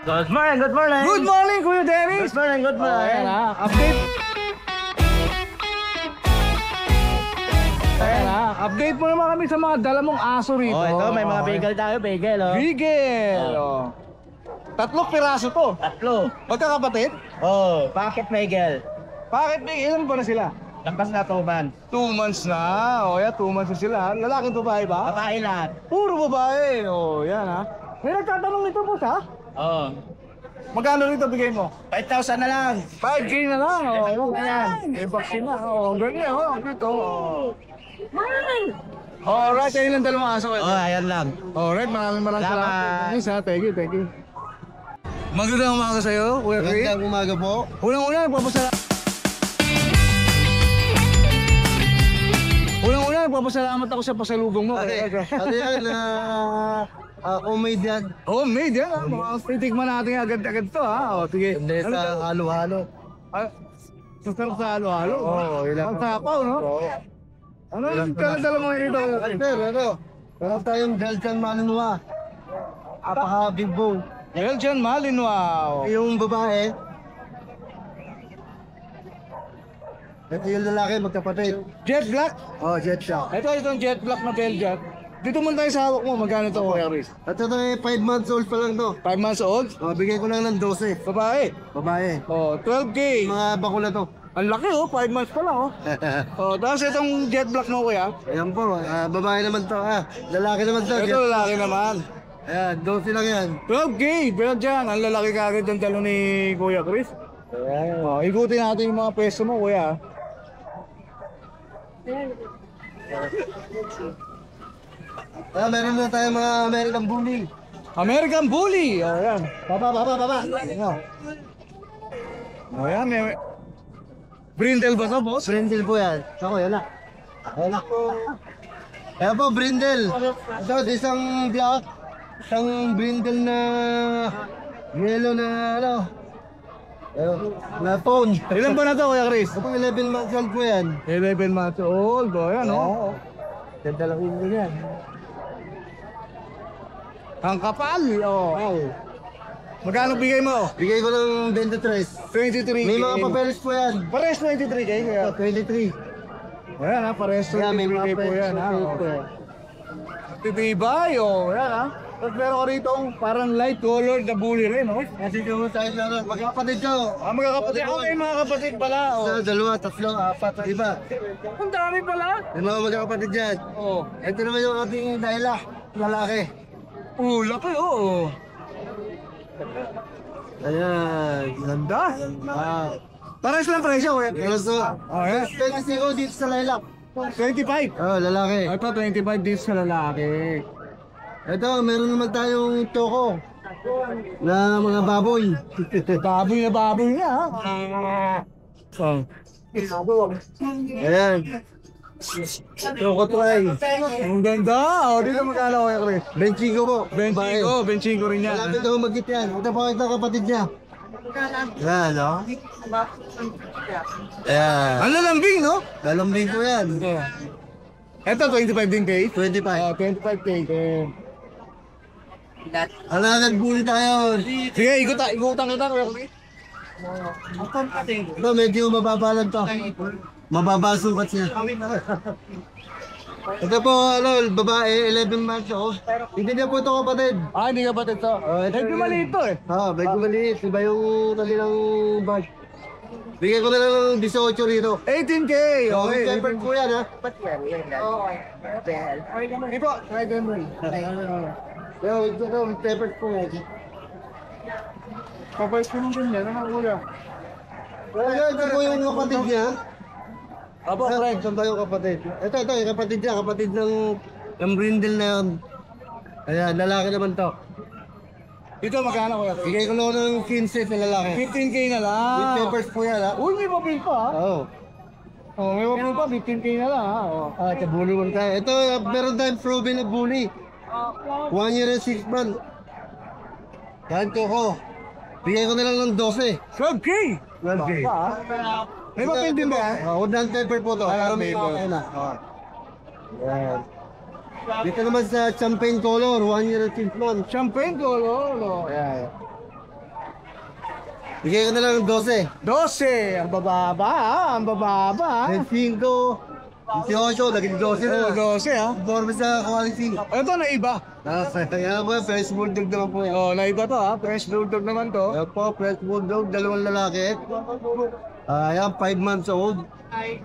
Good morning, good morning. Good morning, Kuya Dennis. Good morning, good morning. Ayan ha, update. Ayan ha, update mo naman kami sa mga dala mong aso rito. Oh, ito may mga bagel tayo, bagel oh. Bigel. Oh. Tatlong piraso to. Tatlo. Magkakapatid? Oh, pocket bagel. Bakit big? Ilan ba na sila? Lampas na 2 months. 2 months na. O yan, 2 months na sila. Lalaking babae ba? Babae lahat. Puro babae. O yan ha. May nagtatanong nito po ha? Oh. Magkano rito bigay mo? 5,000 na lang. 5K na lang. O, Ayun na yan. may vaccine na. O, ganyan. O, dito. Alright, ayun lang dalawang aso kayo. Oh, ayan lang. Alright, maraming Salamat. salamat. Thank you, thank you. Magandang umaga sa'yo, Kuya Chris. Magandang umaga po. Unang-una, nagpapasalamat ako sa pasalubong mo. Ano yan? Comedian. Oh, made yan. Titikman natin agad-agad to ha. O, sige. Hindi sa halo-halo. Sasarap sa halo-halo. Oo, ilan. Ang sapaw, no? Ano yung dala mo rito? Meron tayong Belgian Malinois. Apaka-big bone. Belgian Malinois. Yung babae. Ito yung lalaki, magkapatid. Jet Black. Oh, jet shock. Ito itong Jet Black na Belgian. Dito muna tayo sa hawak mo. Magkano to, Kuya Chris? Ito na 5 months old pa lang to. 5 months old. Oh, bigay ko lang ng 12. Babae. Babae. Oh, 12K. Mga bakula to. Ang laki oh, 5 months pa lang oh. Oh, tapos itong Jet Black mo, Kuya. Ayan po, babae naman to. Lalaki naman to. Ito lalaki naman. Ayan, 12 lang yan. 12K, Belgian. Ang lalaki kagad ng talo ni Kuya Chris. Oh, ikutin natin yung mga pwesto mo, Kuya. Meron na tayong mga American Bully. American Bully. Oh, yan. Baba. Oh, yan. May... Brindle ba to, boss? Brindle po yan. Ako, yan na. Ayan na. Ayan po, Brindle. Ito, isang black. Isang Brindle na yellow na ano. Na phone. Ilan ba na to, Kuya Chris? Ito po 11 months old po yan. 11 months old. Oh, yan oh. Ganda lang yun yan. Ang kapal. Oh. Magkano bigay mo? Bigay ko ng 23. 23K. May mga papeles po yan. Pares 23K, Kuya. 23. Ayan ha, pares Yeah, may 23K mga po yan ha. Titibay, oh. Yan ha. Tapos meron ko rito parang light colored na bully rin, oh. Kasi kung tayo na magkapatid ko. Magkakapatid. Okay, mga kapatid pala, oh. Isa, dalawa, tatlo, apat, iba. Ang dami pala. Yung mga magkakapatid dyan. Oh. Ito naman yung ating daila, lalaki. Laki, oh. Ayan. Ganda. Pares lang presyo, kuya. Gusto. Oh, yeah. 25 dito sa lilac. 25. Oh, lalaki. Ito, 25 dito sa lalaki. Ito, meron naman tayong toko. Na mga baboy. Baboy na, ha. Oh. Ayan. Toko try. Ang ganda. Oh, dito magkala, kuya Chris. Benchigo po. Benching ko rin yan. Malapit ako mag-git yan. Ito po ito kapatid niya. Ayan, no? Ayan. Ang lalambing, no? Lalambing ko yan. Ito, 25 din kay. 25. 25K. Ano, nagbuli tayo. Sige, ikutan kita, kuya Chris. Ito, medyo mababa lang to. Mababa sukat niya. Ito po, ano, babae, 11 months old. Hindi niya po ito kapatid. Hindi ka batid to. Medyo maliit to eh. Medyo maliit. Iba yung kanilang bag. Bigyan ko na lang ng 18 rito. 18K. Okay, pepper po yan, ha? Hindi po. Try them rin. Ito, pepper po yan. Kapag pinungan niya, ano kuya? Ito po yung kapatid niya. Apo, Frank. Saan tayo kapatid? Ito, yung kapatid niya. Kapatid ng brindle na yun. Ayan, lalaki naman to. Ito magkano kuya? Bigay ko lang ng 15 na lalaki. 15K na lang. With peppers po yan, ha? Uy, may papel pa ha? Oo. Oh, may papel pa, 15K na lang ha? Bully mo tayo. Ito, meron tayong proven na bully. 1 year and 6 months. Yan ko. Bigay ko na lang ng 12. 12K! 12K. May papel din ba? Wood and pepper po to. Pero may papel na. Yan. Dito naman sa champagne color, 1 year and 6 months. Champagne color. Ayan. Bigay ko na lang ng 12. 12! Ang bababa ang bababa. 25, 18, naging 12 na. 12 ha. Forma sa quality. Ito na iba. Kaya po, fresh bulldog naman po yan. Oh, na iba to ha. Fresh bulldog naman to. Ayan po, fresh bulldog, dalawang lalaki. Ayan, 5 months old. Ayan.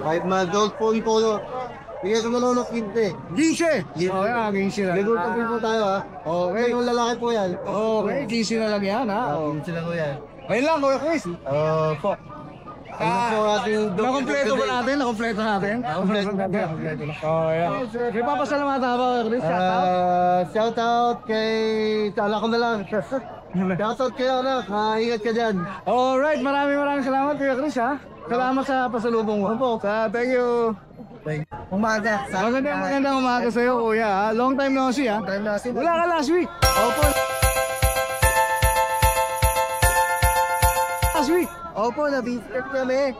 5 months old po yung polo. Bigyan ko na lang ng 15. 15! Oh, yan, 15 na. Nagultapin po tayo ha. Okay. Dalawang lalaki po yan. Okay, 15 na lang yan ha. Oh. 15 lang po yan. Ayun lang, Kuya Chris. Po. Ano po ating Nakompleto ba natin? Nakompleto natin? Kompleto natin. Oh, yan. May papasalamatan ba, Kuya Chris? Shout out. Shout out kay... Tala ko na lang. Shout out kayo anak. Ingat ka dyan. Alright, maraming salamat, Kuya Chris ha. Salamat sa pasalubong mo. Opo. Thank you. Umaga. Magandang umaga sa'yo, Kuya ha. Long time no see ha. Wala ka last week. Opo. Last week. Opo, na-visit kami.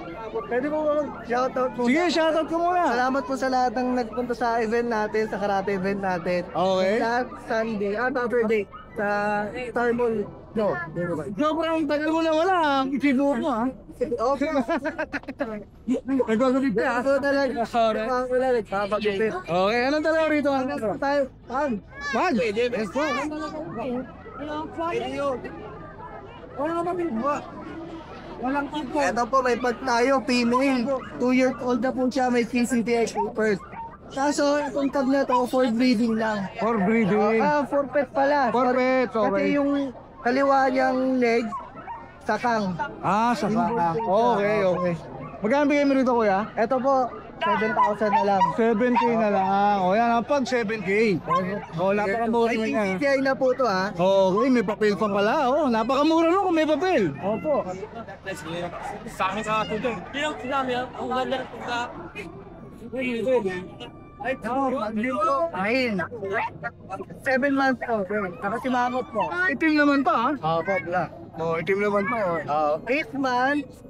Pwede po mag-shoutout po. Sige, shoutout ko muna. Salamat po sa lahat ng nagpunta sa event natin, sa karate event natin. Okay. Last Sunday, Saturday, sa Star Mall. No, Sobrang tagal mo na wala. Isiguro mo ha. okay. Nagwagulip ka ha. Ako talaga. Sorry. Ako talaga, nagpapagupit. Okay, anong talaga rito? Ano po tayo? Pag. Pag? Let's go. Ito po, may pag tayo, female. 2 years old na po siya, may PCTX first. Kaso, itong tag na to, for breeding lang. For breeding. For pet pala. For pet, okay. Kasi yung kaliwa niyang leg, sakang. Sa baka. Okay. Magkano bigay mo rito, Kuya? Ito po, 7,000 na lang. 7K na lang. O yan, pag 7K. O, napakamura May naman yan. PCTI na po to ha. Okay, may papel pa pala. O, napakamura nun kung may papel. Opo. Ayun. 7 months old. Nakasimangot po. Itim naman pa, ha? Opo, black. O, itim naman pa. 8 months.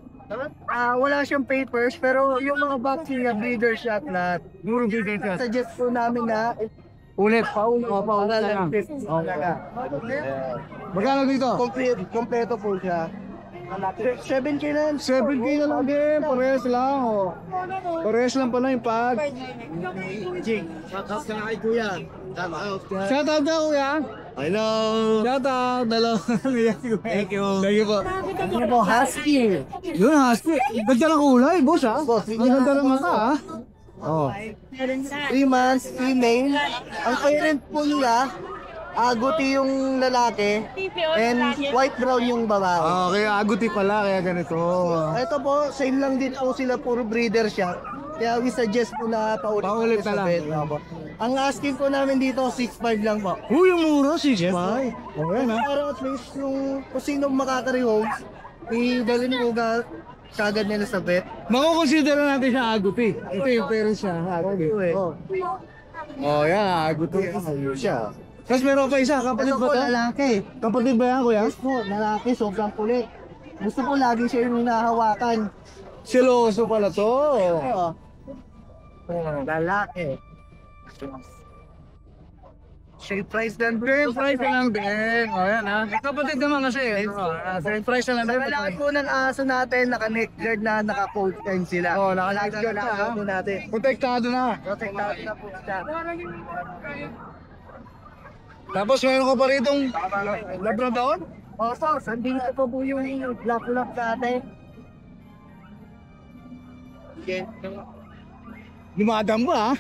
Wala siyang papers, pero yung mga vaccine niya, breeder shot na Puro bigay ka. suggest po namin na Ulit. paulit Opo, ulit na lang. Magkano dito? Kompleto po siya. 7K na. 7K na lang din. Parehas lang. O. Parehas lang pala yung pag. Shoutout ka na kay Kuya. Shoutout ka, Kuya. Hello. Shoutout. Hello. Thank you. Thank you po. Ano po, husky. Yun, husky. Ganda ng kulay, boss, ha? Ang ganda ng mata, ha? Oh. 3 months, female. Ang parent po nila, aguti yung lalaki, and white brown yung babae. Kaya aguti pala, kaya ganito. Ito po, same lang din po sila, puro breeder siya. Kaya we suggest po na Paulit na lang. Ang asking po namin dito, 6'5 lang po. Uy, ang mura, 6'5". Okay na. Para at least yung kung sino makaka-rehome, idalhin mo kagad nila sa vet. Makukonsider natin siya aguti. Ito yung parents siya. Aguti. Oh, yan, aguti. Siya. Tapos meron pa isa, kapatid Ito ba po, ito? lalaki. Kapatid ba yan, kuya? Yes po, lalaki, sobrang kulit. Gusto ko lagi siya yung nahawakan. Siloso pala to. Lalaki. Same price lang. Same price na lang din. O yan ha. Kapatid naman kasi. Same price na lang Sa din. lalaki po ng aso natin, naka-neck guard na, naka-coat time sila. Oh, naka-neck guard na. pa, ha? Po natin. Protektado na. Protektado na po siya. Tapos meron ko pa ritong Labrador. Oso, sandito po po yung black natin. Lumadam ba ha?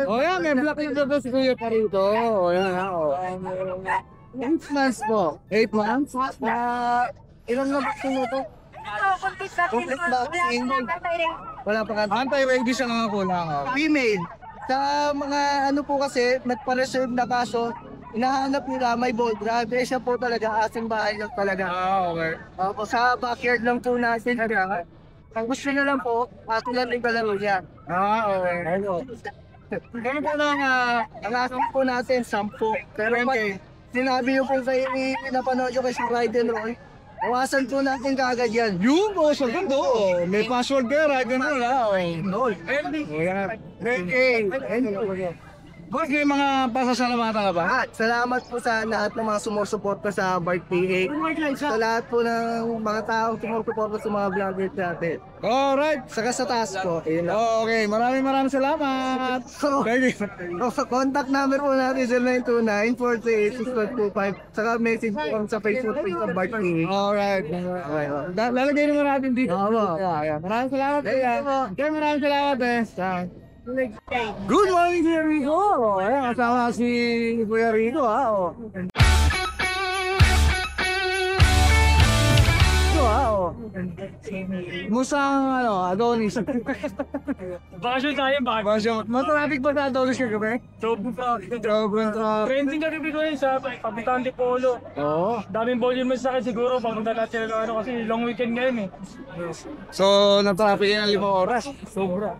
O yan, may black Labrador si Kuya pa rito. O yan ha. 8 months po. 8 months. Ilang na vaccine na to? Complete vaccine. Wala pa ka. Anti-rabies ang mga kulang. Female. Sa mga ano po kasi, nagpa-reserve na kaso, hinahanap nila may ball grab. Eh siya po talaga, asing bahay lang talaga. Okay. Sa backyard lang po natin. Ang gusto niya lang po, ato lang din kalaro niya. Okay. Ano? Ganun po lang, ang asong po natin, 10. Pero pag sinabi niyo po sa napanood nyo kay si Ride and Roll, Bawasan po natin kaagad yan. Yung so ganda oh. May password ka, right? Ganun na. Oh, yan. Boss, may mga pasasalamatan ka ba? Salamat po sa lahat ng mga sumusuporta sa Bart PH. Sa lahat po ng mga taong sumusuporta sa mga vloggers natin. Alright. Saka sa taas po. Ayun lang. Okay, maraming salamat. Thank you. Sa contact number po natin 0929-438-6125. Saka message po kami sa Facebook page ng Bart PH. Alright. Lalagay naman natin dito. Yeah. Maraming salamat. Maraming salamat Good morning, Kuya Rico. Ayan, kasama si Kuya Rico, ha. Musta ang Adonis? Bakasyon tayo, bakit? Matraffic ba sa Adonis kagabi? Sobrang Sobrang traffic. trending kagabi ko yun sa Papunta Polo. Oo. Daming volume sa akin siguro, papunta natin ng kasi long weekend ngayon eh. So, na-traffic yan ng 5 oras. Sobra.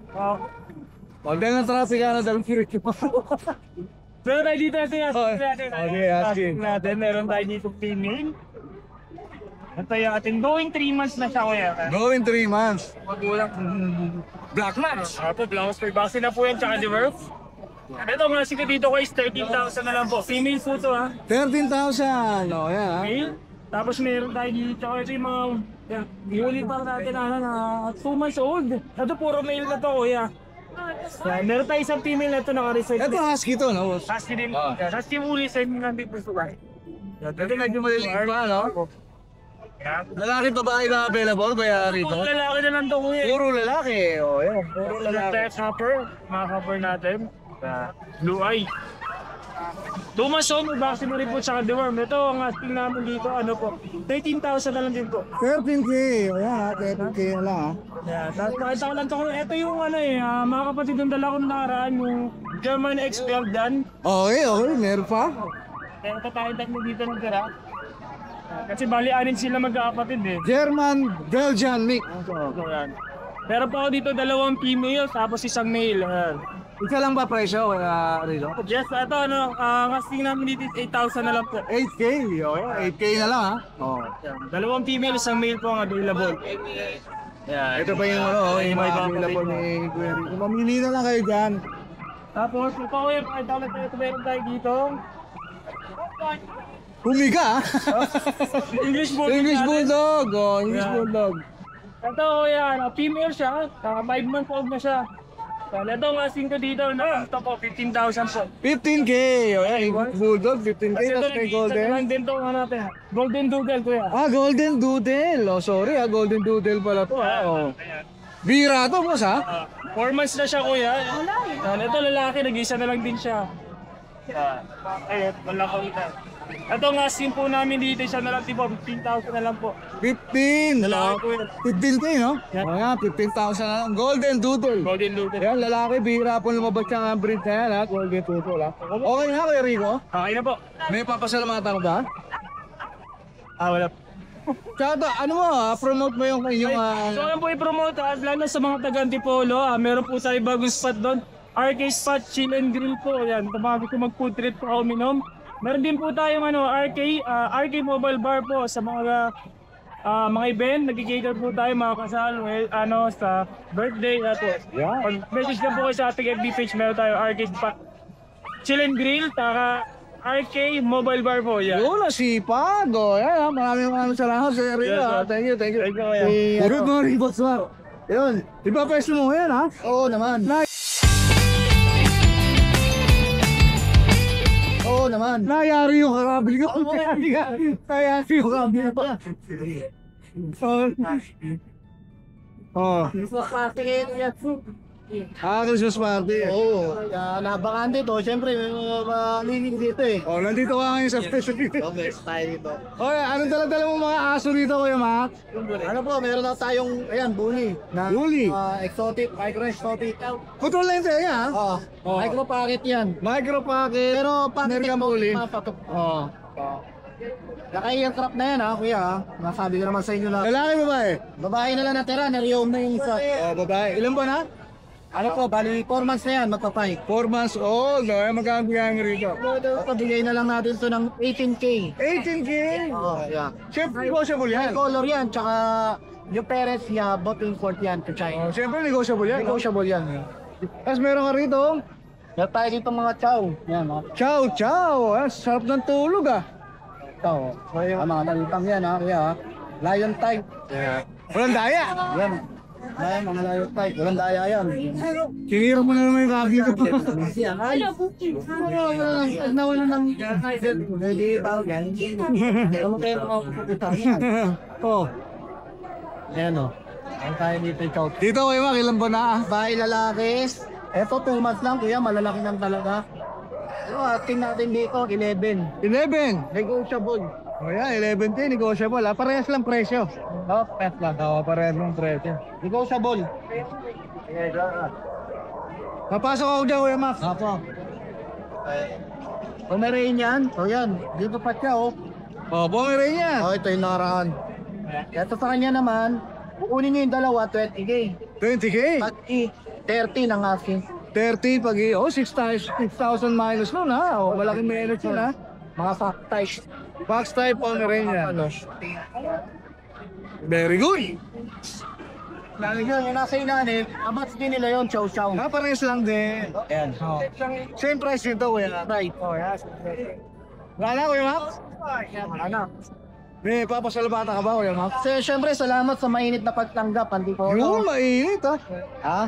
Pag na traffic ka na dalawang kirit mo. Pero tayo dito natin, Okay, asking. meron tayo dito female. Ito yung ating going 3 months na siya kuya. Going 3 months. Black match. Apo, black match. Vaccine na po yan, tsaka diverse. Ito mga sika dito ko is 13,000 na lang po. Female po to ha. 13,000. O, yan ha. Male. Tapos meron tayo dito. Ito yung mga huli pa natin na 2 months old. Ito puro male na to kuya. Yan, meron tayo isang female na ito naka-research. Ito husky to, no? Husky din. Husky muli sa inyo ng big puso ba? Ito medyo maliliit pa, no? Lalaki babae na available, Kuya Rico? Puro lalaki na lang ito kuya. Puro lalaki. O, yan. Puro lalaki. Ito yung copper. Mga copper natin. Blue eye. 2 months old, may vaccine mo rin po tsaka deworm. Ito ang asking namin dito, ano po, 13,000 na lang din po. 13K. O, yan ha. 13K na lang ha. Yeah, tapos pakita ko lang ito. Ito yung ano mga kapatid ng dala ko nakaraan, yung German X-Beldan. Okay. Meron pa? Kaya tatay mo dito ng tira. Kasi bali anin sila magkakapatid eh. German Belgian mix. So yan. Meron pa ako dito 2 female tapos isang male. Ayan. Isa lang ba presyo, Kuya Rico? Yes, ito ano, ang asking namin dito is 8,000 na lang po. 8K. O, yan. 8K na lang ha. O. Yan. 2 female, isang male po ang available. Yeah. Ito pa yung yung mga available ni Kuya Rico. Mamili na lang kayo dyan. Tapos, ito ko yung meron tayo dito. Humiga ha? English Bulldog. English Bulldog. O, English Yeah. Bulldog. Ito, yan, female siya. 5 months old na siya. So, ito ang asking ko dito, ito po, 15,000 po. 15K. O, yan. English Bulldog. 15K. Kasi ito, Tapos may golden. lang din ito natin. Golden Doodle, kuya. Golden Doodle. Oh, sorry Golden Doodle pala to ha. Oh. Bira to, boss ha? 4 months na siya, kuya. Yan, ito lalaki, nag-isa na lang din siya. Ayun, wala ko ito. Ito ang asking po namin dito, siya na lang tipo, 15,000 na lang po. 15. Lalaki po yan. 15K, no? Yan. O yan, 15,000 na lang. Golden Doodle. Golden Doodle. Yan, lalaki, bira po lumabas siya ng breed na yan ha. Golden Doodle ha. Okay na, Kuya Rico? Okay na po. May papasalamatan ko ba? Wala po. Tsaka ano mo promote mo yung So yan po i-promote lalo sa mga taga-Antipolo. Meron po tayo bagong spot doon. RK Spot Chill and Grill po. Yan, tumawag ko mag-food trip po uminom. Meron din po tayong RK Mobile Bar po sa mga event. Nag-cater po tayo mga kasal, sa birthday. Yeah. Pag message na po kayo sa ating FB page, meron tayo RK Spot Chill and Grill, RK Mobile Bar po. Yan. Yun, nasipag. O, yan ha. Maraming salamat sa Rico ha. Thank you. Thank you, kuya. Good morning, boss Mar. Yun. Di ba pwesto mo yan ha? Oo naman. Oo naman. Nayari yung karabil ko. Nayari yung karabil ko. Christmas party. Oo. Nabakante to. Siyempre, may mga malinig dito eh. Nandito ka ngayon sa station dito. Okay, tayo dito. Anong dala-dala mo mga aso dito, Kuya Mac? Ano po, meron na tayong, bully. Bully. Exotic, micro-exotic. Putol na yung tayo, ha? Micro pocket yan. Micro pocket. Pero pocket American po, Bully. patok. Naka-aircraft na yan kuya Nasabi ko naman sa inyo na. Lalaki ba eh? Babae na lang natira, na-reom na yung isa. Babae. Ilan ba na? Ano po, bali 4 months na yan, magpapay. 4 months old, no? Magkano bigyan rito? Pabigay na lang natin to ng 18K. 18K! Oo, yeah. Siyempre, negotiable yan. Color yan, tsaka yung parents niya, bought import yan to China. Siyempre, negotiable yan. Negotiable yan. Tapos meron ka rito, Meron tayo dito mga chow. Yan, mga chow chow. Sarap ng tulog ah. chow. Mga nalitang yan, ha, kaya ha. Lion type. Walang daya. Yan. Ayan, mga lion type. Walang daya yan. Sinira mo na naman yung kabi ko. Ay, nawala ng ready pa yan. Ano kayo mga puputan yan? Oh. Ayan o. Ang tayo dito chow. Dito kayo mak, ilan ba na? Bahay lalaki. Eto 2 months lang kuya, malalaki lang talaga. So, ating natin dito, 11. 11. Negotiable. O yan, 11 din, negotiable ah. Parehas lang presyo. No, pet lang. Oo, parehas lang presyo. Negotiable. Papasok ako dyan, Kuya Max. Apo. Pomeranian. O yan, dito pa siya oh. O, bumiri yan. Oh, ito yung nakaraan. Ito sa kanya naman, kukunin nyo yung dalawa, 20K. 20K. Pag 30 ng asking. 30 pag oh, 6,000 minus nun ha. O, malaking minus yun ha. Mga soft type. Box type Pomeranian. Ano? Very good. Lalo yun, yung nasa inanin, abats din nila yun, chow chow. Parehas lang din. Ayan. Oh. Same price nito, Kuya. Right. Oh, yes. Wala na, Kuya Max? Ano? May papasalamatan ka ba, Kuya Max? So, syempre, salamat sa mainit na pagtanggap, Antipolo. Yun, mainit ha. Ha?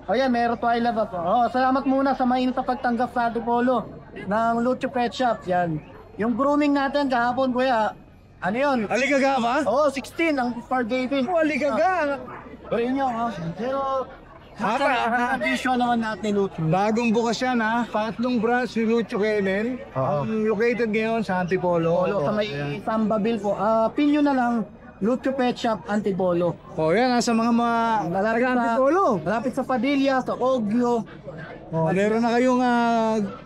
O yan, meron twilight pa po. Oh, salamat muna sa mainit na pagtanggap sa Antipolo ng Lucho Pet Shop. Yan. Yung grooming natin kahapon, kuya. Ano yun? Aligaga ba? Oo, 16 ang per baby. Oh, aligaga. Pero yun yun, ha? Pero, Hata. addition naman natin, Lucho. Bagong bukas yan ha. Pangatlong branch ni Lucho Kennel. Oo. Located ngayon sa Antipolo. Polo, sa may Sambabil po. Pinyo na lang, Lucho Pet Shop, Antipolo. Oh, yan ha, sa mga Malapit sa Antipolo. Malapit sa Padilla, sa Ogyo. Oh, meron na kayong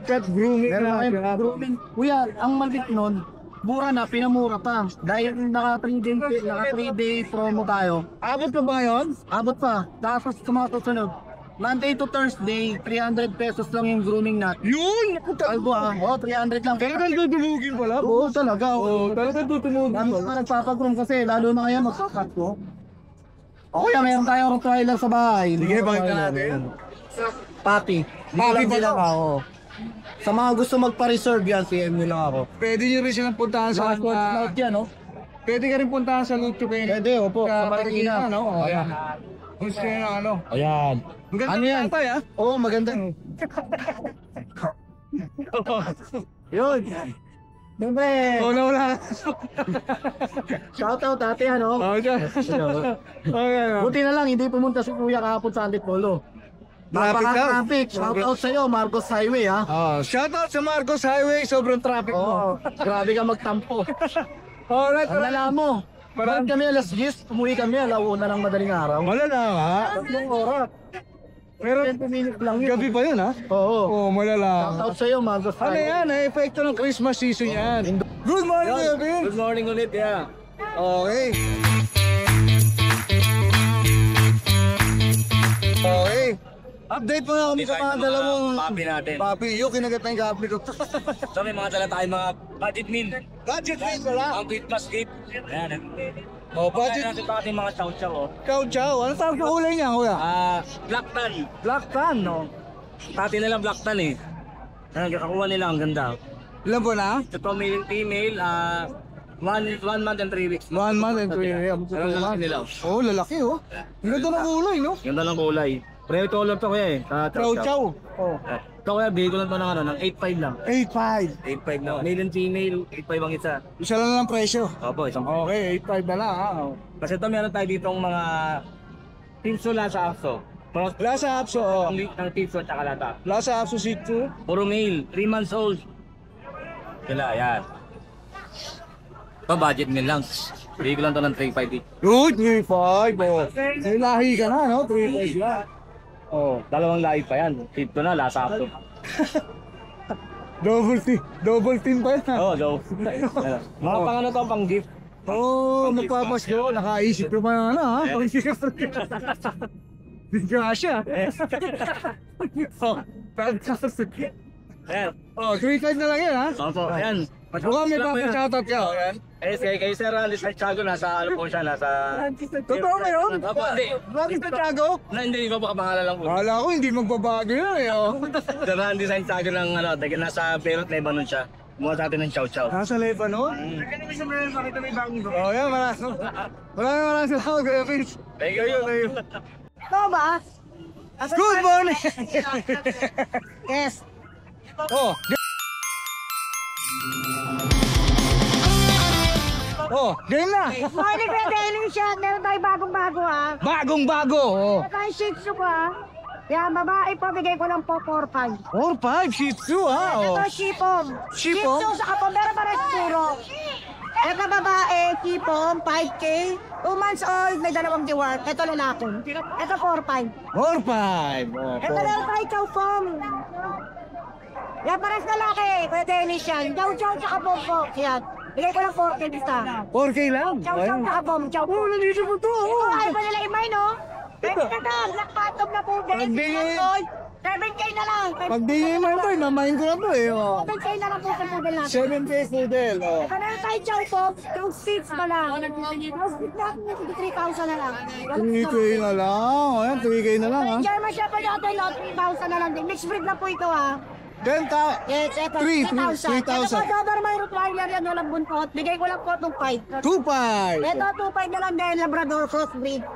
cat grooming. Meron na kayong grooming. Kuya, ang maliit nun, mura na, pinamura pa. Dahil naka 3 day promo tayo. Abot pa ba ngayon? Abot pa. Tapos sa mga susunod. Monday to Thursday, 300 pesos lang yung grooming natin. Yun! Albo ah. Oo, 300 lang. Talagang tutulugin pala, Oo, boss. talaga. Oh, talagang tutulugin Dami pala. ka nagpapagroom kasi, lalo na ngayon, magkakat ko. O kuya, meron tayong Rottweiler sa bahay. Sige, pakita natin. Papi. Papi ba lang to? ako. Sa mga gusto magpa-reserve yan, CM nyo lang ako. Pwede nyo rin silang puntahan sa... Sa short snout yan, no? Pwede ka rin puntahan sa Lucho Kennel. Pwede, opo. Sa Sa Marikina, Marikina. no? Oh, ayan. Gusto nyo na ano. Ayan. Maganda Ano yan? tatay, ha? Oo, maganda. Yun. Siyempre, Oh, nawala. shoutout ate, ano? Oh, dyan. Okay, no? Buti na lang, hindi pumunta si Kuya kahapon sa Antipolo. Traffic daw. Napaka-traffic. Shoutout sa'yo, Marcos Highway, ha? Oh, shoutout sa Marcos Highway. Sobrang traffic mo. Oo, grabe ka magtampo. Alright, Ang lala mo, bakit kami alas 10, umuwi kami alauna ng madaling araw. malala nga. 3 oras. Pero 20 minutes lang yun. gabi pa yun, ha? Oo. Oh, malala. Shoutout sa'yo, Marcos Ano Highway. yan? Epekto ng Christmas season yan. Good morning, Kuya Vin. Good morning ulit, yeah. Okay. Okay. Update mo na kami sa mga dalawang Papi natin. papi. Yung kinagat na yung kapi ko. So may mga dala tayong mga budget meal. Budget meal wala. Ang Christmas gift. Ayan. Oh, Budget budget. natin pa ating mga chow-chow. Oh. Chow chow. Ano tawag sa kulay niya, Kuya? Black tan. Black tan, no? Tati nila black tan eh. Kakuha nila ang ganda. Ilan po na? Ito male and female. 1 month and 3 weeks. 1 month and 3 years. Pero lalaki nila. Oh, lalaki, oh. Ang ganda ng kulay, no? Ganda ng kulay. Pareho color to kuya eh. Chow chow. Oh. Ito kuya, bigay ko lang to ng ano, ng 8.5 lang. 8.5. 8.5 lang. Male and female, 8.5 ang isa. Isa lang ang presyo. Opo, isang. Okay, 8.5 na lang, ha? Oh. Kasi ito meron tayo ditong mga pinsula sa aso. Cross Lasa Apso, oh. ng piso at saka lata. Lasa Apso Situ. Puro male, 3 months old. Sila, yan. Ito budget meal lang. Bigay ko lang to ng 3.5 each. Good, 3.5, oh. May lahi ka na, no? 3.5 yan. Oh, dalawang live pa yan. Tito na, lasa up to. Double team pa yan, ha? Oh, so. Mga pang ano to, pang gift. Oh, magpapasko. Nakaisip ko pa na, ha? Disgrasya. Oh, Ayan. oh, 3-5 na lang yan, ha? Opo, ayan. Mukhang may papa-shoutout ka, oh, yan. Kay Sir Randy Santiago, nasa ano po siya, nasa... Totoo ba yun? Opo, hindi. Bakit na Tiago? Hindi ko pa kapangalan lang po. Akala ko hindi magbabago yun, eh, oh. Sir Randy Santiago ng ano, nasa Beirut, Lebanon siya. Kumuha sa atin ng chow-chow. Nasa Lebanon? Oh, yan, maraming salamat, Kuya Vince. Thank you. Thomas! Good morning! Yes. Oh, oh, game na! Morning, Kuya Dennis siya. Meron tayo bagong-bago ha. Bagong-bago! Oh. Meron tayo Shih Tzu ha. Yan, babae po, bigay ko lang po 4-5. 4-5, Shih Tzu, ha? Oh. Ito, Shipom. Shih Shih Pom? Tzu sa kapon, pero para siguro. Ito babae, Shipom, 5K. 2 months old, may 2 diwan. Ito lalaki. Ito 4-5. 4-5. Oh, Ito meron tayo Chow Pom. Yan, pares lalaki. Kuya Dennis yan. Chow Chow tsaka Pompok. Yan. Bigay ko lang 4K basta. 4K lang. Chow Chow tsaka Pom. Chow Pom. Nandito po to. Ito, ayaw pa nila imay, no? Pwede ka na, Black Phantom na po. Pagbigay. 7K na lang. Pag di nyo naman ito, mamahin ko na to, eh. Oh. 7K na lang po sa poodle natin. 7K poodle, oh. Ito na yung tayo Chow Pom. Chow Seeds ba lang? Chow Seeds natin yung 3,000 na lang. 3K na lang. Ayan, 3K na lang, ha? German Shepherd natin, 3,000 na lang din. Mixed breed na po ito, ha? 10,000. Yes, ito, 3,000. 3,000. Ito po, Doberman Rottweiler yan, walang buntot. Bigay ko lang po 2,500. 2,500. Ito, 2,500 na lang din, Labrador, crossbreed.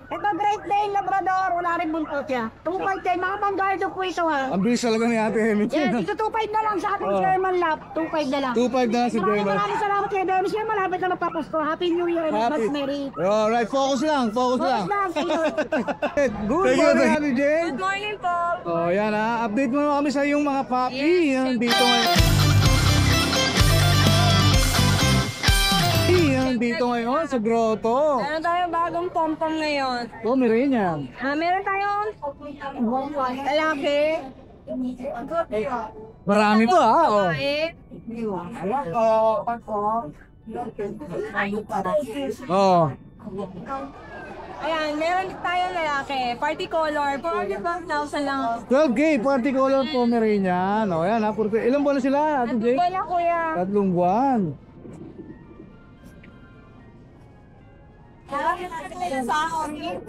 Ito, Great Dane, Labrador, wala rin buntot yan. 2,500 din, mga panggardo po ito ha. Ang bilis talaga ni Ate Hemi. Yes, ito 2,500 na lang sa ating German Lap, 2,500 na lang. 2,500 na lang si German. Maraming salamat kay Dennis. Yan, malapit na magpapasko. Happy New Year and Happy. Mas Merry. Alright, focus lang, focus lang. Focus lang, thank you. Good morning, Ate Jane. Good morning po. Oh, yan ha. Update mo naman kami sa iyong mga puppy. Yan, dito ngayon. Yan, dito ngayon sa grotto. Meron tayong bagong pompong ngayon. Pomeranian. Meron tayong lalaki. Marami pa ha. Oh. Oh. Ayan, meron tayong lalaki. Party color. 45,000 lang. 12K, party color Pomeranian. O yan ha. Ilang buwan na sila, Ate Jane? Wala kuya. 3 buwan.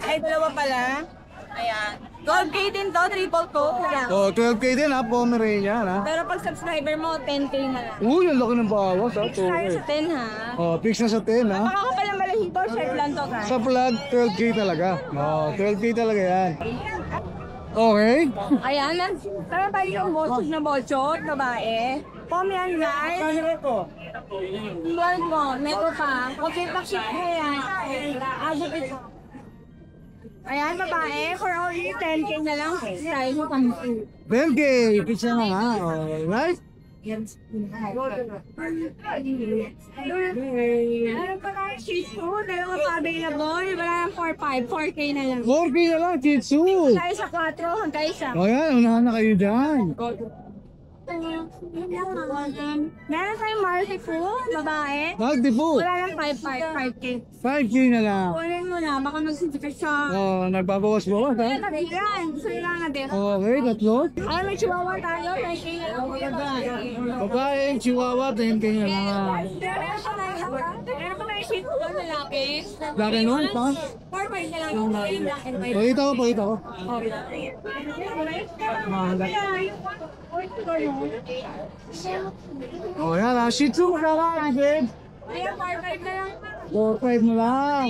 Ay, dalawa pala. Ayan. 12K din to, triple to. Ayan. Oh, 12K din ha, Pomeranian ha. Pero pag subscriber mo, 10K na lang. Uy, ang laki ng bawas ha. Tayo sa 10 ha. Oh, fix na sa 10 ha. Makakapal ang malahito, share lang to guys. Sa vlog, 12K talaga. Oh, 12K talaga yan. Okay. Ayan, meron tayo yung bolsot na bolsot, babae. Pom yan guys. Gold mo, meron pa. Okay, pakship mo yan. Adot ito. Ayan, babae, for only 10K na lang. Tayo mo pang 10K, fix na nga. Alright. Meron pa tayo Shih Tzu, dalawa pa available. Wala lang 4-5, 4K na lang. 4K na lang, Chitsu. Tayo sa 4, hanggang isa. O yan, unahan na kayo dyan. Meron tayong Marcy po, babae. Magdi po. Wala lang 5K. 5K na lang. Kunin mo na, baka magsisikip siya. Oh, nagbabawas-bawas ha. Yan, gusto nila nga din. Okay, tatlo. Ay, may chihuahua tayo, 5K na lang. Babae, chihuahua, 10K na lang. Meron pa tayo Shih Tzu, lalaki. Laki nun, pa? 4-5 na lang. Pakita ko, pakita ko. Oh, yan ha. Shih Tzu, makakain. Ayan, 4-5 na lang. 4-5 na lang.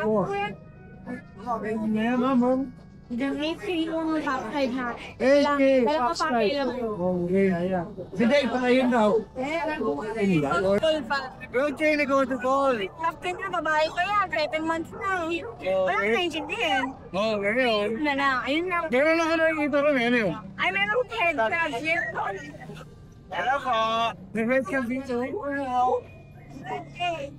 Oh. Ayan, ma'am. Hanggang 8K yung top 5 na. 8K, Dalawa box pa type. available. Okay, ayan. Hindi, pa ngayon daw. Good chain, go to call. After na, babae ko yan. 7 months na. Walang naintindihan. Oh, ngayon. Na lang. Ayun na. Meron ako nakikita rin, ano yun? Ay, meron head tag here. Hello po. Nag-red ka dito. Okay.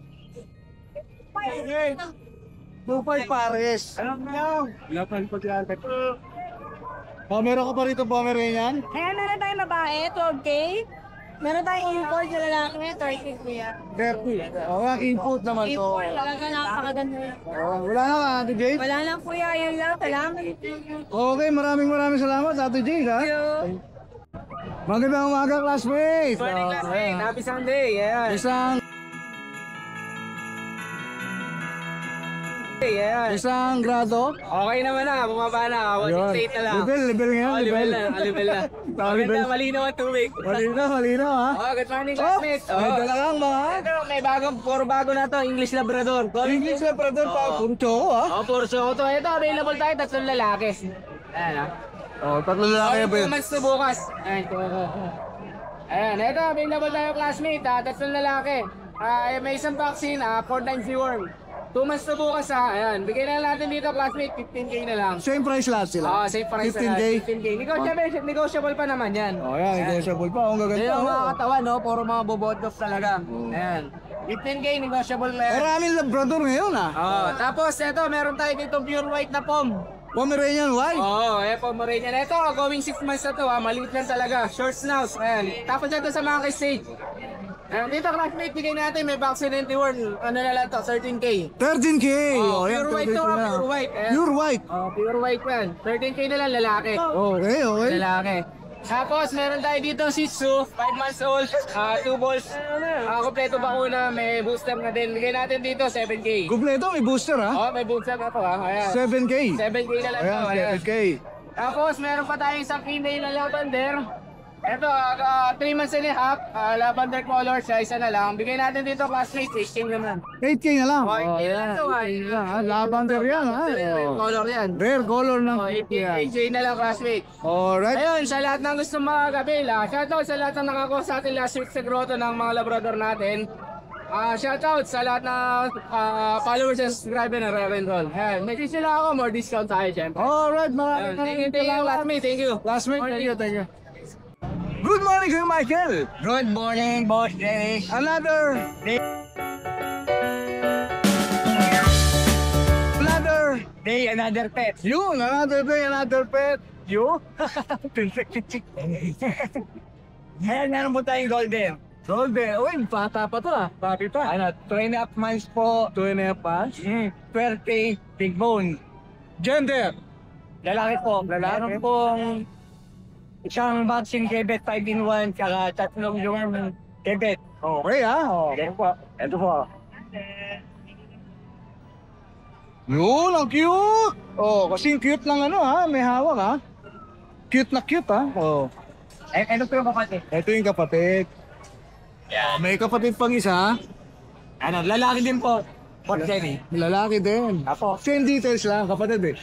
2-5 pares. Alam mo. Lapan pag yan. Oh, meron ka pa rito Pomeranian? Ayan, meron tayong babae, 12K. Meron tayong import na lalaki na 30 kuya. 30. O nga, input naman to. Import talaga napakaganda. Wala na ka, Ate Jade? Wala na kuya, yan lang. Salamat. Okay, maraming salamat, Ate Jade, ha? Magandang umaga, classmates! Happy Sunday. Ayan. Isang grado. Okay naman na. Bumaba na. Yun. Level nga. Level na. Maganda, malinaw ang tubig. Malinaw, ha? Good morning, classmates. May dalagang mga... May puro bago na to, English Labrador. English Labrador pa, puro choco, ha? Puro show to. Ito, available tayo, 3 lalaki. Ayan, Tatlo lalaki ba 2 yun? months to bukas. Ayan, ito, available tayo, classmate, 3 lalaki. May isang vaccine, 4 times worm. 2 months na bukas, ayan. Bigyan na natin dito, classmate, 15K na lang. Same price lahat sila. Same price 15K? 15K. Negotiable pa naman yan. Yan, negotiable pa. Ang gaganda. Ayan, mga katawan, no? Puro mga bobotos talaga. Ayan. 15K, negotiable na yan. Maraming Labrador ngayon, ha? Tapos, ito, meron tayo dito pure white na pom. Pomeranian white. Pomeranian. Ito, going 6 months na to, maliit lang talaga. Short snout. Ayan. Tapos ito sa mga stage. Dito, classmate, bigay natin, may vaccine anti-worm. Ano na lang to, 13K. 13K. Pure white to, pure white. Ayan. Pure white. Pure white yan. 13K na lang, lalaki. Okay. Lalaki. Tapos, meron tayo dito Shih Tzu, 5 months old, 2 balls. Kompleto bakuna, may booster na din. Bigay natin dito, 7K. Kompleto, may booster, ha? May booster na to, Ayan. 7K. 7K na lang to. Ayan, 7K. Tapos, meron pa tayong isang female na lavender. Ito, 3 months and a half, lavender color, siya isa na lang. Bigay natin dito, classmate, 16 naman. 8K na lang. Yan to, Lavender yan, ha? color yan. Rare color ng 18K na lang, classmate. Alright. Ayun, sa lahat ng gusto makakabila, shoutout sa lahat ng nakakuha sa atin last week sa grotto ng mga labrador natin. Shoutout sa lahat ng followers and subscriber ng Rev and Roll. May sila ako, more discount tayo, syempre. Alright, maraming Thank you, classmate. Thank you. Classmate, thank you. Good morning, Kuya Michael. Good morning, Boss Dennis. Another Day, another pet. yun, another day, another pet. You? Ayan, meron po tayong golden. Golden. Uy, bata pa to, ha? Papi pa. Ano, 2.5 months po. 2.5 months. 12K, big bone. Gender. Lalaki po. Meron pong isang vaccine kebet 5-in-1 tsaka 3 worm kebet. Okay, ha? Ito po. Ito po. Yun, ang cute! Kasing cute lang ha? May hawak, ha? Cute na cute, ha? Ito po yung kapatid. Ito yung kapatid. May kapatid pang isa. Ano, lalaki din po. Port Jenny. Lalaki din. Apo. Same details lang, kapatid eh.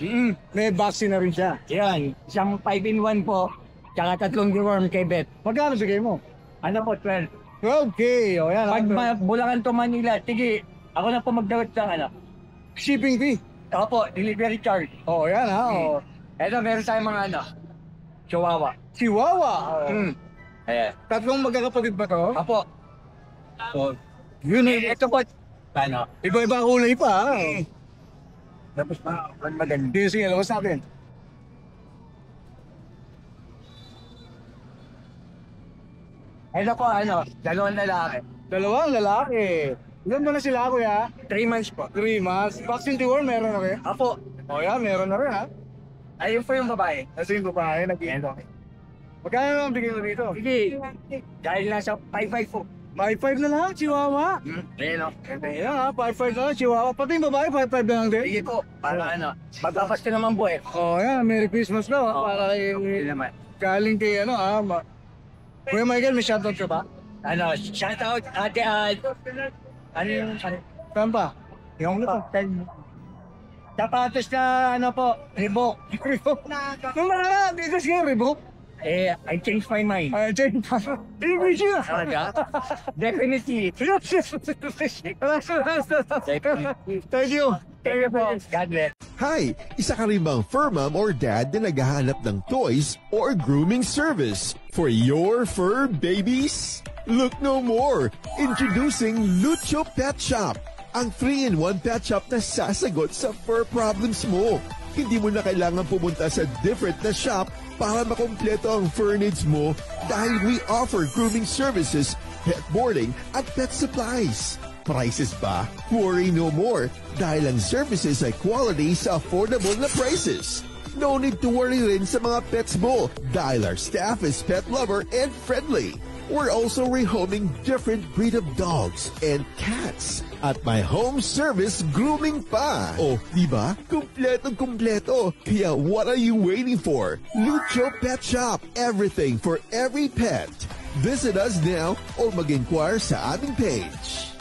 May vaccine na rin siya. Yan. Isang 5-in-1 po. Tsaka 3 worm kebet. Magkano bigay mo? Ano po, 12. 12K. O yan. Pag Bulacan to Manila, sige, ako na po magdawat ng ano. Shipping fee. Ako po, delivery charge. Yan ha. Ito, meron tayong mga ano, Chihuahua. Chihuahua. Ayan. Tatlong magkakapatid ba to? Apo. Yun eh. Ito po, ano? Iba-iba ang kulay pa, ha? Tapos maganda. Sige, labas natin. Ito po, ano, 2 lalaki. Dalawang lalaki. Ilan ba na sila, kuya? 3 months po. 3 months. Vaccine to worm, meron na rin. Apo. Yan, meron na rin, ha? Ayun po yung babae. Kasi yung babae, nag-iento. Magkano naman bigay mo dito? Sige. Dahil nasa 5-5 po. 5-5 na lang, Chihuahua. Ayan o. Ayan ha, 5-5 na lang, Chihuahua. Pati yung babae, 5-5 na lang din. Sige po. Para ano, magpapasko naman po eh. Yan, Merry Christmas na, ha? Para kay... Hindi naman. Galing kay ano, ha? Kuya Michael, may shoutout ka ba? Ano, shoutout Ate Ad. Ano yung Saan pa? yung sapatos na ano po, Reebok. Nung marala, dito siya, Reebok. I changed my mind. Jane, English yun. Talaga? Definitely. Thank you. Thank you po. God bless. Hi! Isa ka rin bang fur mom or dad na naghahanap ng toys or grooming service for your fur babies? Look no more! Introducing Lucho Pet Shop, ang 3-in-1 pet shop na sasagot sa fur problems mo. Hindi mo na kailangan pumunta sa different na shop para makompleto ang fur needs mo dahil we offer grooming services, pet boarding at pet supplies. Prices ba? Worry no more dahil ang services ay quality sa affordable na prices. No need to worry rin sa mga pets mo dahil our staff is pet lover and friendly. We're also rehoming different breed of dogs and cats at my home service grooming pa. Oh, diba? Kumpletong-kumpleto. Kaya what are you waiting for? Lucho Pet Shop. Everything for every pet. Visit us now or mag-inquire sa aming page.